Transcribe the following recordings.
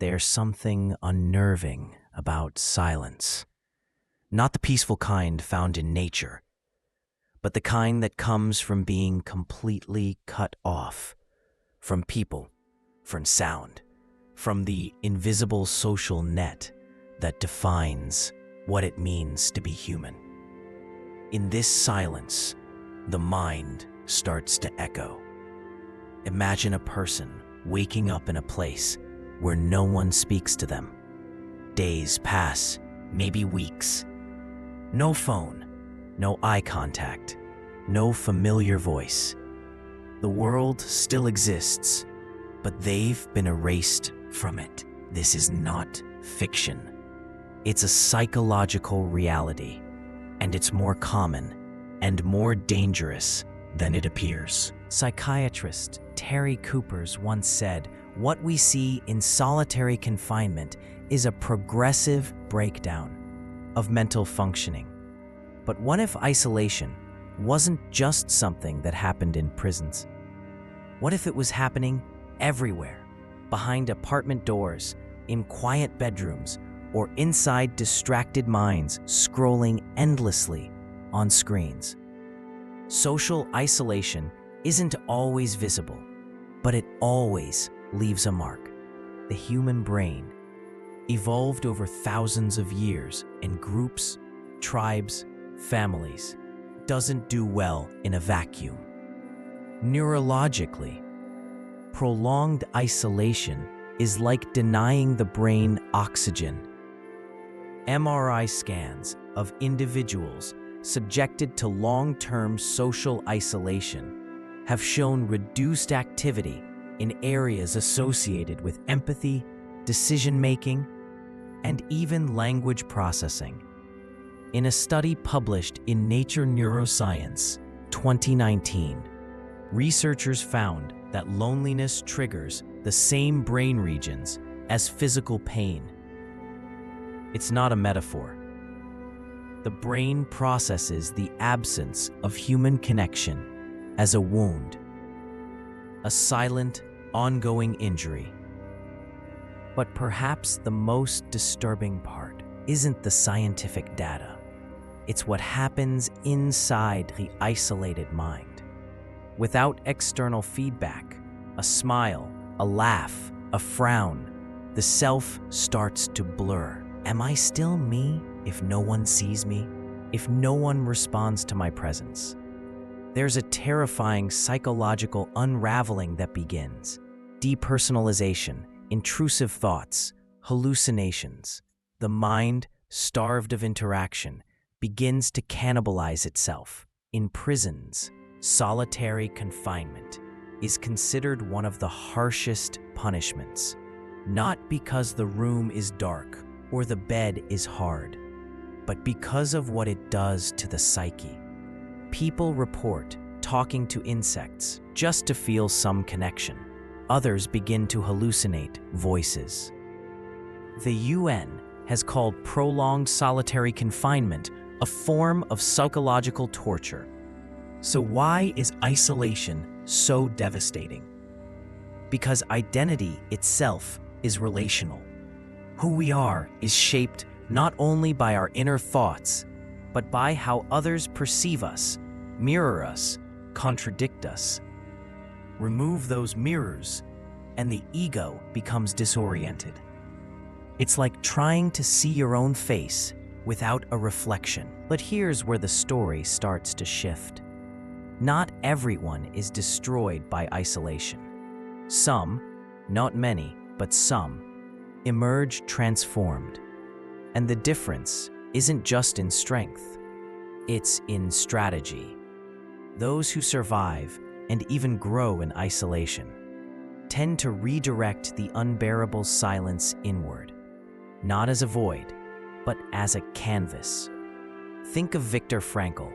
There's something unnerving about silence. Not the peaceful kind found in nature, but the kind that comes from being completely cut off from people, from sound, from the invisible social net that defines what it means to be human. In this silence, the mind starts to echo. Imagine a person waking up in a place where no one speaks to them. Days pass, maybe weeks. No phone, no eye contact, no familiar voice. The world still exists, but they've been erased from it. This is not fiction. It's a psychological reality, and it's more common and more dangerous than it appears. Psychiatrist Terry Coopers once said, "What we see in solitary confinement is a progressive breakdown of mental functioning." But what if isolation wasn't just something that happened in prisons? What if it was happening everywhere, behind apartment doors, in quiet bedrooms, or inside distracted minds scrolling endlessly on screens? Social isolation isn't always visible, but it always leaves a mark. The human brain evolved over thousands of years in groups, tribes, families, doesn't do well in a vacuum. Neurologically, prolonged isolation is like denying the brain oxygen. MRI scans of individuals subjected to long-term social isolation have shown reduced activity in areas associated with empathy, decision-making, and even language processing. In a study published in Nature Neuroscience 2019, researchers found that loneliness triggers the same brain regions as physical pain. It's not a metaphor. The brain processes the absence of human connection as a wound, a silent, ongoing injury. But perhaps the most disturbing part isn't the scientific data. It's what happens inside the isolated mind. Without external feedback, a smile, a laugh, a frown, the self starts to blur. Am I still me if no one sees me? If no one responds to my presence? There's a terrifying psychological unraveling that begins. Depersonalization, intrusive thoughts, hallucinations. The mind, starved of interaction, begins to cannibalize itself. In prisons, solitary confinement is considered one of the harshest punishments, not because the room is dark or the bed is hard, but because of what it does to the psyche. People report talking to insects just to feel some connection. Others begin to hallucinate voices. The UN has called prolonged solitary confinement a form of psychological torture. So why is isolation so devastating? Because identity itself is relational. Who we are is shaped not only by our inner thoughts, but by how others perceive us, mirror us, contradict us. Remove those mirrors, and the ego becomes disoriented. It's like trying to see your own face without a reflection. But here's where the story starts to shift. Not everyone is destroyed by isolation. Some, not many, but some, emerge transformed. And the difference isn't just in strength, it's in strategy. Those who survive and even grow in isolation tend to redirect the unbearable silence inward, not as a void, but as a canvas. Think of Viktor Frankl,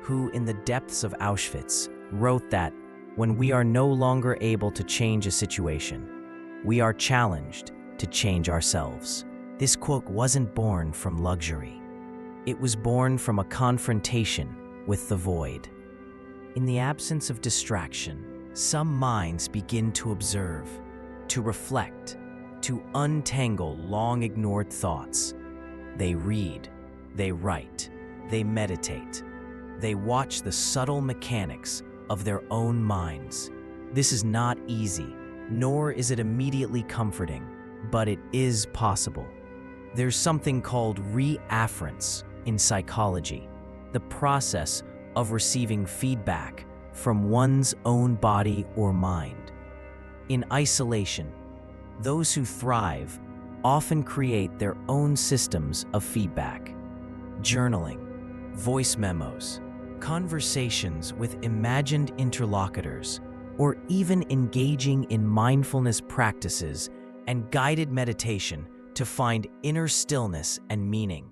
who in the depths of Auschwitz wrote that when we are no longer able to change a situation, we are challenged to change ourselves. This quote wasn't born from luxury. It was born from a confrontation with the void. In the absence of distraction, some minds begin to observe, to reflect, to untangle long-ignored thoughts. They read, they write, they meditate. They watch the subtle mechanics of their own minds. This is not easy, nor is it immediately comforting, but it is possible. There's something called reafference in psychology, the process of receiving feedback from one's own body or mind. In isolation, those who thrive often create their own systems of feedback. Journaling, voice memos, conversations with imagined interlocutors, or even engaging in mindfulness practices and guided meditation to find inner stillness and meaning.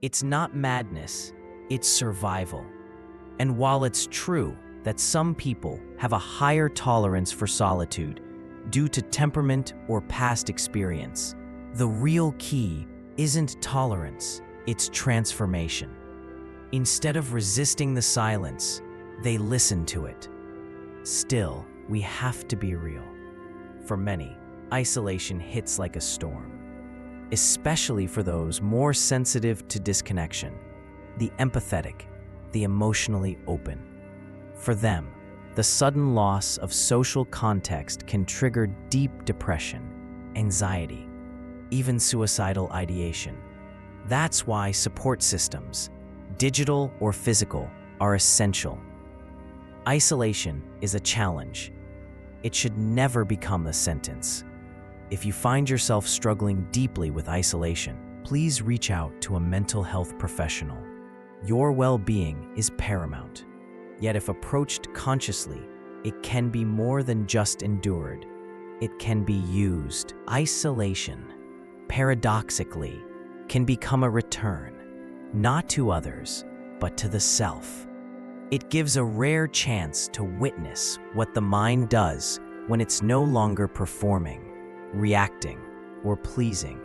It's not madness, it's survival. And while it's true that some people have a higher tolerance for solitude due to temperament or past experience, the real key isn't tolerance, it's transformation. Instead of resisting the silence, they listen to it. Still, we have to be real. For many, isolation hits like a storm, especially for those more sensitive to disconnection, the empathetic, the emotionally open. For them, the sudden loss of social context can trigger deep depression, anxiety, even suicidal ideation. That's why support systems, digital or physical, are essential. Isolation is a challenge. It should never become a sentence. If you find yourself struggling deeply with isolation, please reach out to a mental health professional. Your well-being is paramount. Yet if approached consciously, it can be more than just endured. It can be used. Isolation, paradoxically, can become a return, not to others, but to the self. It gives a rare chance to witness what the mind does when it's no longer performing, reacting, or pleasing.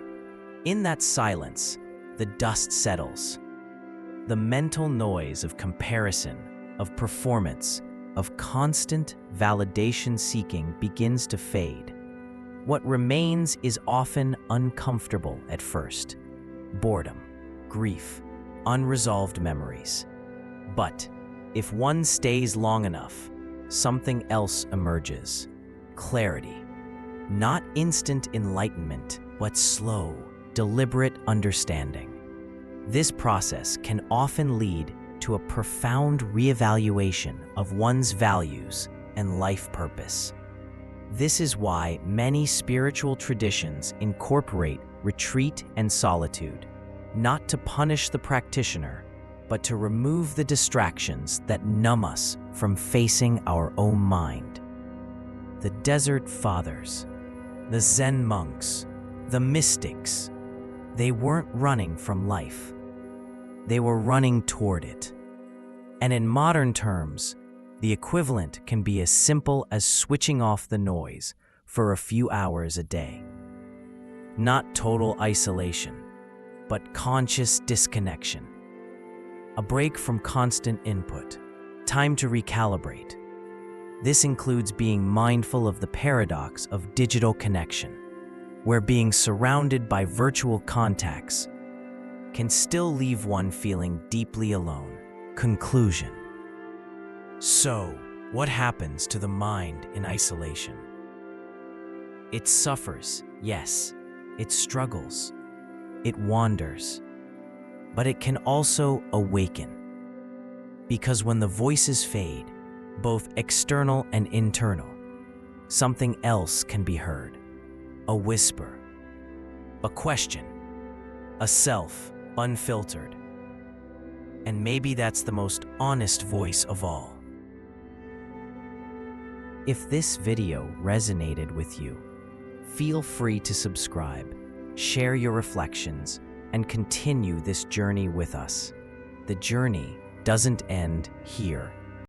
In that silence, the dust settles. The mental noise of comparison, of performance, of constant validation seeking begins to fade. What remains is often uncomfortable at first. Boredom, grief, unresolved memories. But if one stays long enough, something else emerges. Clarity. Not instant enlightenment, but slow, deliberate understanding. This process can often lead to a profound reevaluation of one's values and life purpose. This is why many spiritual traditions incorporate retreat and solitude, not to punish the practitioner, but to remove the distractions that numb us from facing our own mind. The Desert Fathers, the Zen monks, the mystics, they weren't running from life. They were running toward it. And in modern terms, the equivalent can be as simple as switching off the noise for a few hours a day. Not total isolation, but conscious disconnection. A break from constant input, time to recalibrate. This includes being mindful of the paradox of digital connection, where being surrounded by virtual contacts can still leave one feeling deeply alone. Conclusion. So, what happens to the mind in isolation? It suffers, yes. It struggles. It wanders. But it can also awaken. Because when the voices fade, both external and internal, something else can be heard. A whisper, a question, a self unfiltered. And maybe that's the most honest voice of all. If this video resonated with you, feel free to subscribe, share your reflections, and continue this journey with us. The journey doesn't end here.